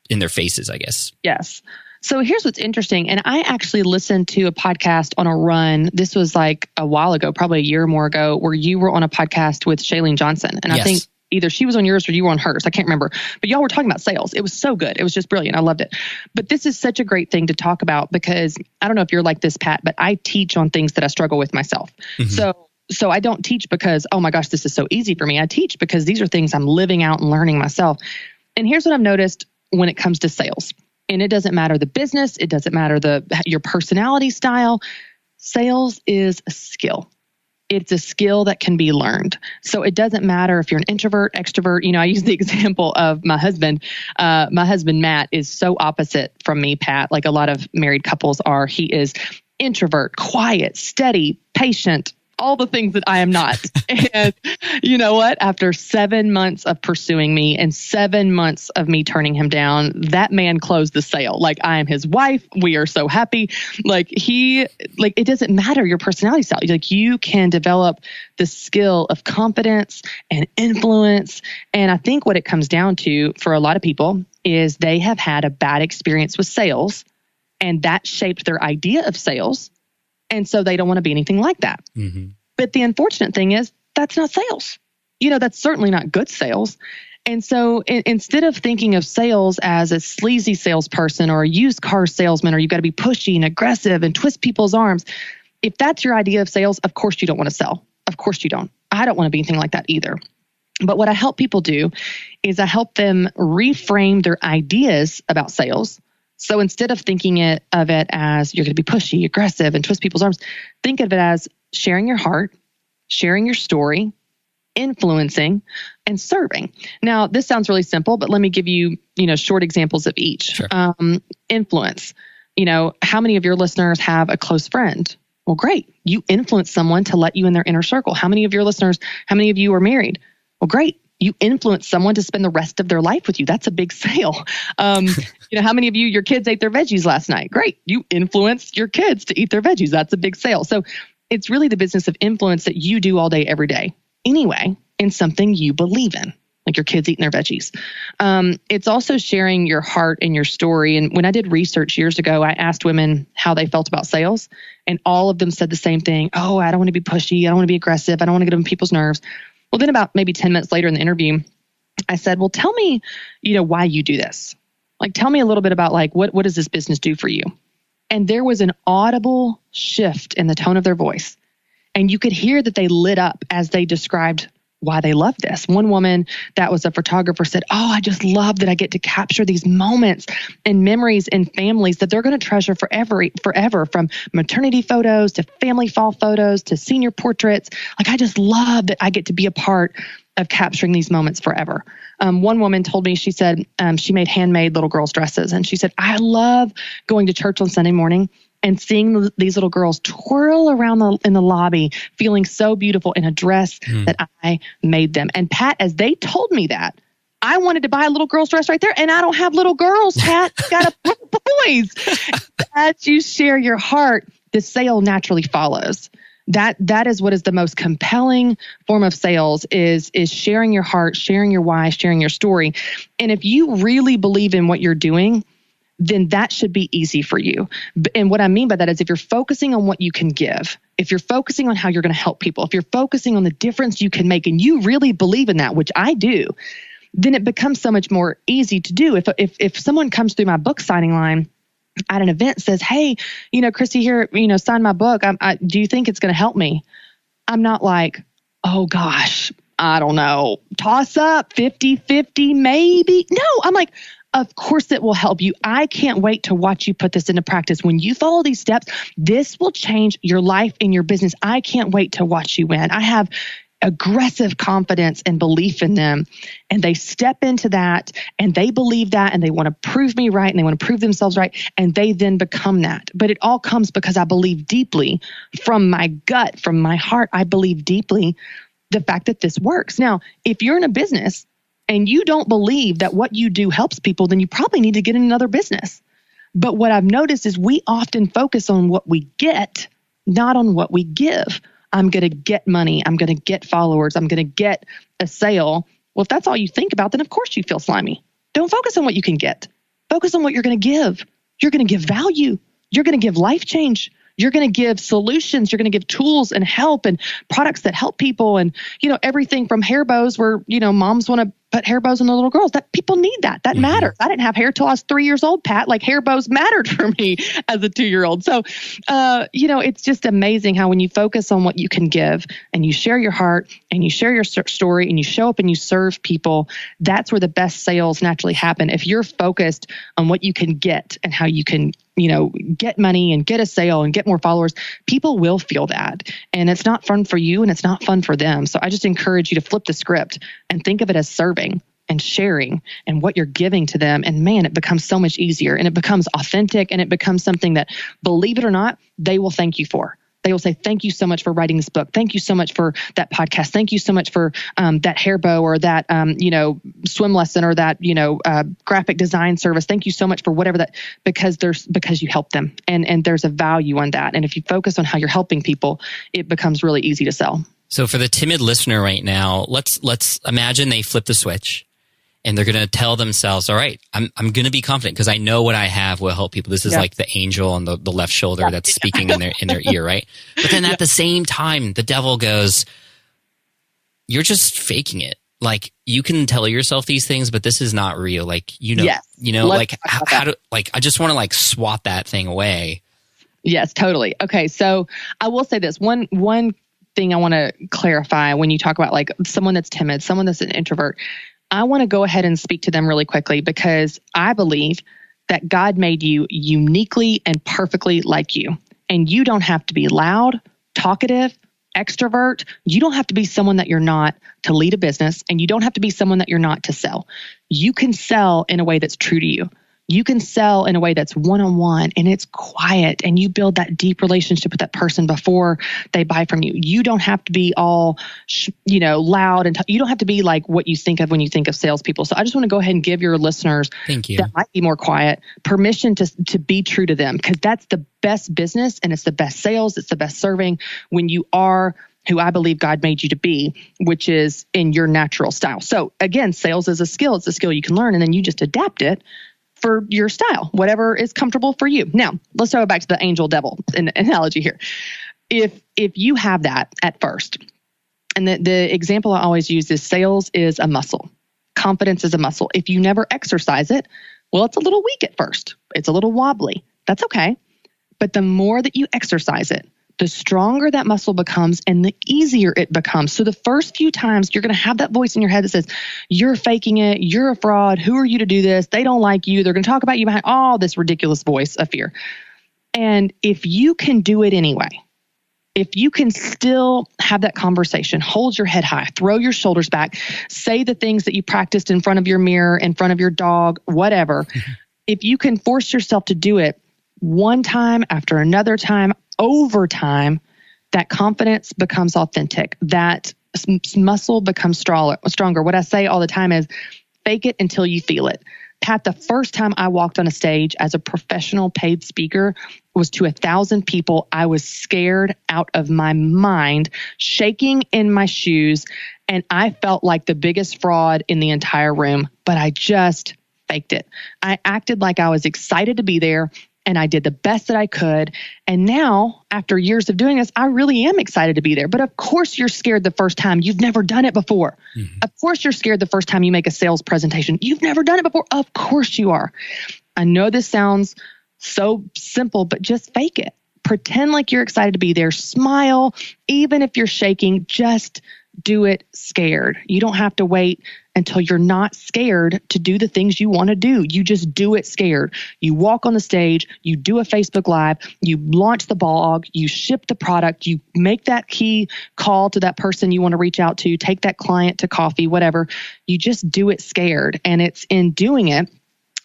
Speaker 3: in their faces, I guess?
Speaker 2: Yes. So here's what's interesting. And I actually listened to a podcast on a run. This was like a while ago, probably a year or more ago, where you were on a podcast with Shailene Johnson. And I think either she was on yours or you were on hers. I can't remember. But y'all were talking about sales. It was so good. It was just brilliant. I loved it. But this is such a great thing to talk about because I don't know if you're like this, Pat, but I teach on things that I struggle with myself. Mm-hmm. So I don't teach because, oh my gosh, this is so easy for me. I teach because these are things I'm living out and learning myself. And here's what I've noticed when it comes to sales. And it doesn't matter the business. It doesn't matter your personality style. Sales is a skill. It's a skill that can be learned. So it doesn't matter if you're an introvert, extrovert. I use the example of my husband. My husband, Matt, is so opposite from me, Pat, like a lot of married couples are. He is introvert, quiet, steady, patient, all the things that I am not. And you know what? After 7 months of pursuing me and 7 months of me turning him down, that man closed the sale. Like, I am his wife. We are so happy. It doesn't matter your personality style. Like, you can develop the skill of confidence and influence. And I think what it comes down to for a lot of people is they have had a bad experience with sales, and that shaped their idea of sales. And so they don't want to be anything like that. Mm-hmm. But the unfortunate thing is that's not sales. That's certainly not good sales. And so instead of thinking of sales as a sleazy salesperson or a used car salesman, or you've got to be pushy and aggressive and twist people's arms, if that's your idea of sales, of course you don't want to sell. Of course you don't. I don't want to be anything like that either. But what I help people do is I help them reframe their ideas about sales. So instead of thinking of it as you're going to be pushy, aggressive, and twist people's arms, think of it as sharing your heart, sharing your story, influencing, and serving. Now, this sounds really simple, but let me give you, short examples of each.
Speaker 3: Sure.
Speaker 2: Influence. How many of your listeners have a close friend? Well, great. You influence someone to let you in their inner circle. How many of you are married? Well, great. You influence someone to spend the rest of their life with you. That's a big sale. How many of your kids ate their veggies last night? Great. You influenced your kids to eat their veggies. That's a big sale. So it's really the business of influence that you do all day, every day anyway, in something you believe in, like your kids eating their veggies. It's also sharing your heart and your story. And when I did research years ago, I asked women how they felt about sales, and all of them said the same thing. Oh, I don't want to be pushy. I don't want to be aggressive. I don't want to get on people's nerves. Well, then about maybe 10 minutes later in the interview, I said, well, tell me, why you do this. Like, tell me a little bit about what does this business do for you? And there was an audible shift in the tone of their voice. And you could hear that they lit up as they described why they love this. One woman that was a photographer said, oh, I just love that I get to capture these moments and memories in families that they're going to treasure forever, from maternity photos to family fall photos to senior portraits. Like, I just love that I get to be a part of capturing these moments forever. One woman told me, she said she made handmade little girls' dresses. And she said, I love going to church on Sunday morning and seeing these little girls twirl around in the lobby, feeling so beautiful in a dress that I made them. And Pat, as they told me that, I wanted to buy a little girl's dress right there. And I don't have little girls, Pat. Got boys. As you share your heart, the sale naturally follows. That is what is the most compelling form of sales is sharing your heart, sharing your why, sharing your story. And if you really believe in what you're doing, then that should be easy for you. And what I mean by that is if you're focusing on what you can give, if you're focusing on how you're going to help people, if you're focusing on the difference you can make, and you really believe in that, which I do, then it becomes so much more easy to do. If someone comes through my book signing line at an event, says, hey, Christy here, sign my book. Do you think it's going to help me? I'm not like, oh gosh, I don't know, toss up 50-50 maybe. No, I'm like, Of course it will help you. I can't wait to watch you put this into practice. When you follow these steps, this will change your life and your business. I can't wait to watch you win. I have aggressive confidence and belief in them. And they step into that and they believe that and they want to prove me right and they want to prove themselves right. And they then become that. But it all comes because I believe deeply from my gut, from my heart. I believe deeply the fact that this works. Now, if you're in a business and you don't believe that what you do helps people, then you probably need to get in another business. But what I've noticed is we often focus on what we get, not on what we give. I'm going to get money. I'm going to get followers. I'm going to get a sale. Well, if that's all you think about, then of course you feel slimy. Don't focus on what you can get. Focus on what you're going to give. You're going to give value. You're going to give life change. You're going to give solutions. You're going to give tools and help and products that help people. And, everything from hair bows where, moms want to put hair bows on the little girls. That people need that. That matters. I didn't have hair till I was 3 years old, Pat. Like hair bows mattered for me as a 2-year-old. So, it's just amazing how when you focus on what you can give and you share your heart and you share your story and you show up and you serve people, that's where the best sales naturally happen. If you're focused on what you can get and how you can, get money and get a sale and get more followers, people will feel that. And it's not fun for you and it's not fun for them. So I just encourage you to flip the script and think of it as serving and sharing and what you're giving to them. And man, it becomes so much easier and it becomes authentic and it becomes something that, believe it or not, they will thank you for. They will say, thank you so much for writing this book. Thank you so much for that podcast. Thank you so much for that hair bow or that, swim lesson or that, graphic design service. Thank you so much for whatever that, because you help them and there's a value on that. And if you focus on how you're helping people, it becomes really easy to sell.
Speaker 3: So for the timid listener right now, let's imagine they flip the switch. And they're going to tell themselves, all right, I'm going to be confident because I know what I have will help people. This is like the angel on the left shoulder that's speaking in their ear, right? But then at the same time, the devil goes, you're just faking it. Like you can tell yourself these things, but this is not real. Like, I just want to swat that thing away.
Speaker 2: Yes, totally. Okay. So I will say this one thing I want to clarify when you talk about someone that's timid, someone that's an introvert. I want to go ahead and speak to them really quickly because I believe that God made you uniquely and perfectly like you. And you don't have to be loud, talkative, extrovert. You don't have to be someone that you're not to lead a business, and you don't have to be someone that you're not to sell. You can sell in a way that's true to you. You can sell in a way that's one-on-one and it's quiet and you build that deep relationship with that person before they buy from you. You don't have to be all, loud and you don't have to be like what you think of when you think of salespeople. So I just want to go ahead and give your listeners that might be more quiet permission to be true to them because that's the best business and it's the best sales. It's the best serving when you are who I believe God made you to be, which is in your natural style. So again, sales is a skill. It's a skill you can learn and then you just adapt it for your style, whatever is comfortable for you. Now, let's go back to the angel devil analogy here. If you have that at first, and the example I always use is sales is a muscle. Confidence is a muscle. If you never exercise it, well, it's a little weak at first. It's a little wobbly. That's okay. But the more that you exercise it, the stronger that muscle becomes and the easier it becomes. So the first few times you're going to have that voice in your head that says, you're faking it. You're a fraud. Who are you to do this? They don't like you. They're going to talk about you behind all this ridiculous voice of fear. And if you can do it anyway, if you can still have that conversation, hold your head high, throw your shoulders back, say the things that you practiced in front of your mirror, in front of your dog, whatever, if you can force yourself to do it one time after another time, over time, that confidence becomes authentic. That muscle becomes stronger. What I say all the time is fake it until you feel it. Pat, the first time I walked on a stage as a professional paid speaker was to 1,000 people. I was scared out of my mind, shaking in my shoes, and I felt like the biggest fraud in the entire room, but I just faked it. I acted like I was excited to be there. And I did the best that I could. And now, after years of doing this, I really am excited to be there. But of course, you're scared the first time. You've never done it before. Mm-hmm. Of course, you're scared the first time you make a sales presentation. You've never done it before. Of course you are. I know this sounds so simple, but just fake it. Pretend like you're excited to be there. Smile. Even if you're shaking, just do it scared. You don't have to wait until you're not scared to do the things you want to do. You just do it scared. You walk on the stage, you do a Facebook Live, you launch the blog, you ship the product, you make that key call to that person you want to reach out to, take that client to coffee, whatever. You just do it scared. And it's in doing it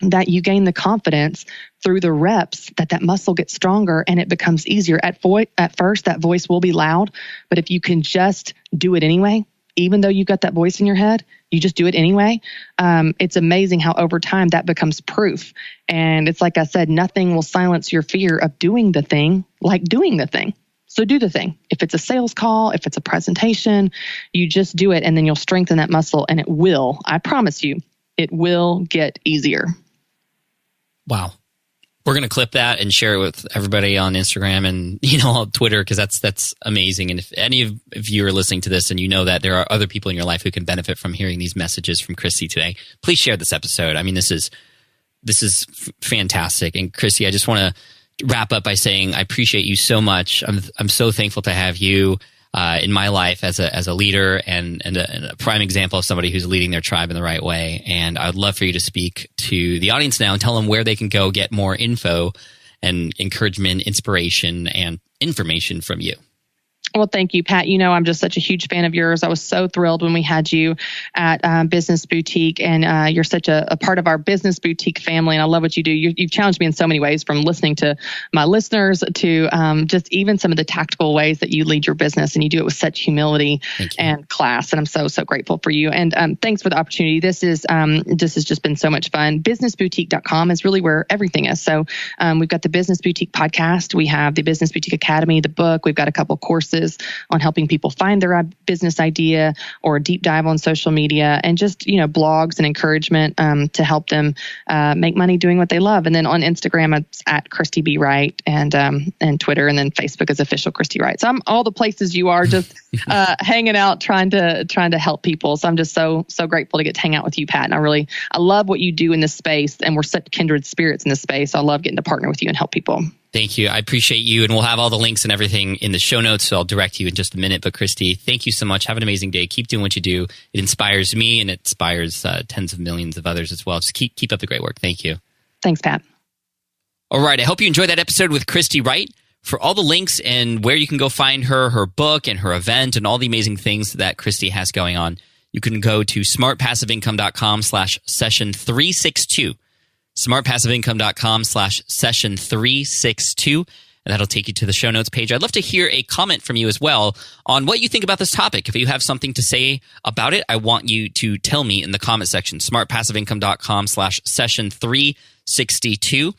Speaker 2: that you gain the confidence through the reps that muscle gets stronger and it becomes easier. At first, that voice will be loud, but if you can just do it anyway, even though you've got that voice in your head, you just do it anyway. It's amazing how over time that becomes proof. And it's like I said, nothing will silence your fear of doing the thing like doing the thing. So do the thing. If it's a sales call, if it's a presentation, you just do it and then you'll strengthen that muscle and it will, I promise you, it will get easier.
Speaker 3: Wow. We're going to clip that and share it with everybody on Instagram and, on Twitter, because that's amazing. And if any of you are listening to this and you know that there are other people in your life who can benefit from hearing these messages from Christy today, please share this episode. I mean, this is fantastic. And Christy, I just want to wrap up by saying I appreciate you so much. I'm so thankful to have you in my life as a leader and a prime example of somebody who's leading their tribe in the right way. And I would love for you to speak to the audience now and tell them where they can go get more info and encouragement, inspiration, and information from you.
Speaker 2: Well, thank you, Pat. I'm just such a huge fan of yours. I was so thrilled when we had you at Business Boutique, and you're such a part of our Business Boutique family, and I love what you do. You've challenged me in so many ways, from listening to my listeners to just even some of the tactical ways that you lead your business, and you do it with such humility and class, and I'm so, so grateful for you. And thanks for the opportunity. This has just been so much fun. BusinessBoutique.com is really where everything is. So we've got the Business Boutique podcast. We have the Business Boutique Academy, the book. We've got a couple courses on helping people find their business idea, or a deep dive on social media, and just, blogs and encouragement to help them make money doing what they love. And then on Instagram, it's at Christy B. Wright, and Twitter, and then Facebook is official Christy Wright. So I'm all the places you are, just hanging out, trying to help people. So I'm just so grateful to get to hang out with you, Pat. And I love what you do in this space, and we're such kindred spirits in this space. So I love getting to partner with you and help people.
Speaker 3: Thank you. I appreciate you. And we'll have all the links and everything in the show notes. So I'll direct you in just a minute. But Christy, thank you so much. Have an amazing day. Keep doing what you do. It inspires me, and it inspires tens of millions of others as well. Just keep up the great work. Thank you.
Speaker 2: Thanks, Pat.
Speaker 3: All right. I hope you enjoyed that episode with Christy Wright. For all the links and where you can go find her book and her event and all the amazing things that Christy has going on, you can go to smartpassiveincome.com/session362. smartpassiveincome.com/session362. And that'll take you to the show notes page. I'd love to hear a comment from you as well on what you think about this topic. If you have something to say about it, I want you to tell me in the comment section. smartpassiveincome.com/session362.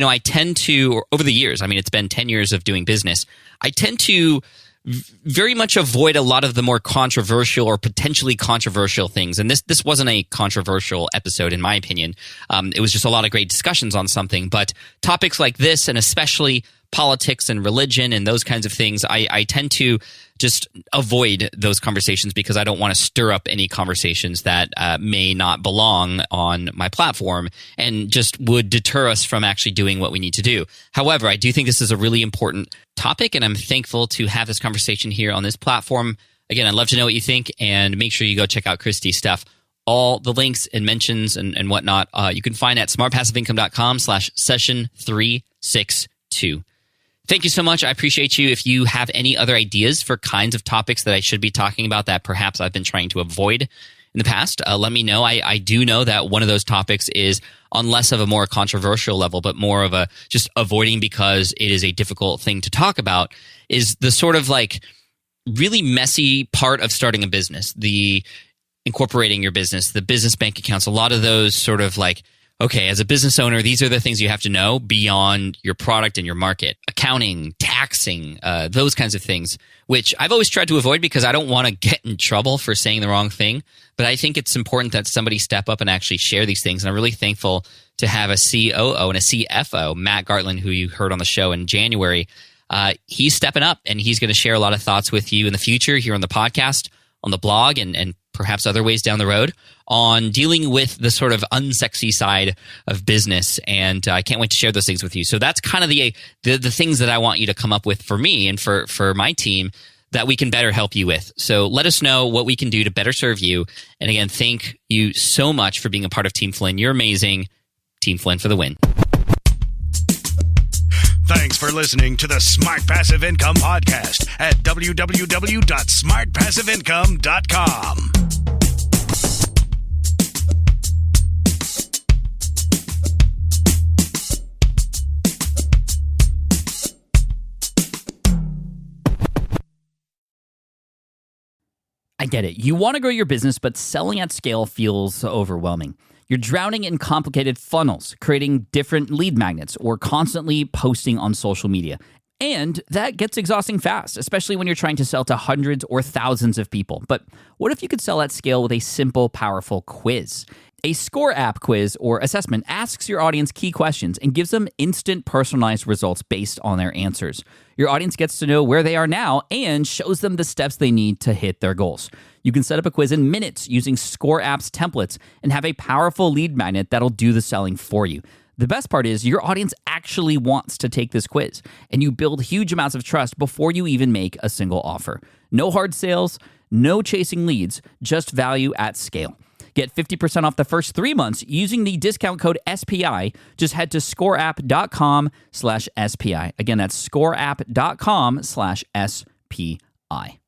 Speaker 3: I tend to, over the years, it's been 10 years of doing business, I tend to very much avoid a lot of the more controversial or potentially controversial things. And this wasn't a controversial episode, in my opinion. It was just a lot of great discussions on something. But topics like this, and especially politics and religion and those kinds of things, I tend to just avoid those conversations because I don't want to stir up any conversations that may not belong on my platform and just would deter us from actually doing what we need to do. However, I do think this is a really important topic, and I'm thankful to have this conversation here on this platform. Again, I'd love to know what you think, and make sure you go check out Christy's stuff. All the links and mentions and whatnot you can find at smartpassiveincome.com/session362. Thank you so much. I appreciate you. If you have any other ideas for kinds of topics that I should be talking about that perhaps I've been trying to avoid in the past, let me know. I do know that one of those topics is on less of a more controversial level, but more of a just avoiding because it is a difficult thing to talk about, is the sort of like really messy part of starting a business, the incorporating your business, the business bank accounts, a lot of those sort of like, okay, as a business owner, these are the things you have to know beyond your product and your market. Accounting, taxing, those kinds of things, which I've always tried to avoid because I don't want to get in trouble for saying the wrong thing. But I think it's important that somebody step up and actually share these things. And I'm really thankful to have a COO and a CFO, Matt Gartland, who you heard on the show in January. He's stepping up, and he's going to share a lot of thoughts with you in the future here on the podcast, on the blog, and perhaps other ways down the road on dealing with the sort of unsexy side of business. And I can't wait to share those things with you. So that's kind of the things that I want you to come up with for me and for my team, that we can better help you with. So let us know what we can do to better serve you. And again, thank you so much for being a part of Team Flynn. You're amazing. Team Flynn for the win.
Speaker 4: Thanks for listening to the Smart Passive Income Podcast at www.smartpassiveincome.com.
Speaker 1: I get it. You want to grow your business, but selling at scale feels overwhelming. You're drowning in complicated funnels, creating different lead magnets, or constantly posting on social media. And that gets exhausting fast, especially when you're trying to sell to hundreds or thousands of people. But what if you could sell at scale with a simple, powerful quiz? A Score app quiz or assessment asks your audience key questions and gives them instant personalized results based on their answers. Your audience gets to know where they are now and shows them the steps they need to hit their goals. You can set up a quiz in minutes using Score app's templates and have a powerful lead magnet that'll do the selling for you. The best part is your audience actually wants to take this quiz, and you build huge amounts of trust before you even make a single offer. No hard sales, no chasing leads, just value at scale. Get 50% off the first 3 months using the discount code SPI. Just head to scoreapp.com/SPI. Again, that's scoreapp.com/SPI.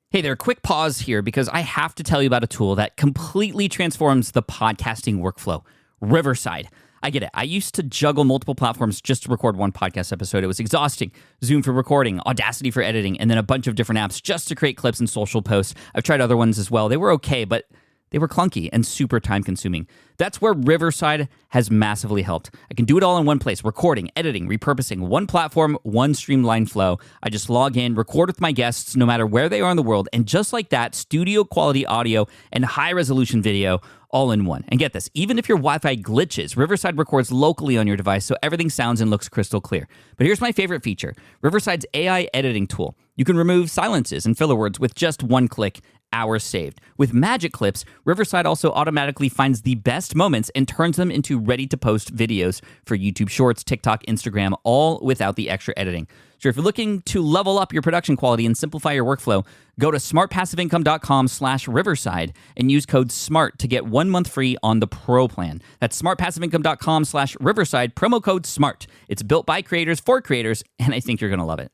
Speaker 1: Hey there, quick pause here because I have to tell you about a tool that completely transforms the podcasting workflow, Riverside. I get it. I used to juggle multiple platforms just to record one podcast episode. It was exhausting. Zoom for recording, Audacity for editing, and then a bunch of different apps just to create clips and social posts. I've tried other ones as well. They were okay, but they were clunky and super time-consuming. That's where Riverside has massively helped. I can do it all in one place: recording, editing, repurposing, one platform, one streamlined flow. I just log in, record with my guests no matter where they are in the world, and just like that, studio-quality audio and high-resolution video all in one. And get this, even if your Wi-Fi glitches, Riverside records locally on your device so everything sounds and looks crystal clear. But here's my favorite feature, Riverside's AI editing tool. You can remove silences and filler words with just one click, hours saved. With Magic Clips, Riverside also automatically finds the best moments and turns them into ready-to-post videos for YouTube Shorts, TikTok, Instagram, all without the extra editing. So if you're looking to level up your production quality and simplify your workflow, go to smartpassiveincome.com/Riverside and use code SMART to get 1 month free on the Pro plan. That's smartpassiveincome.com/Riverside, promo code SMART. It's built by creators for creators, and I think you're going to love it.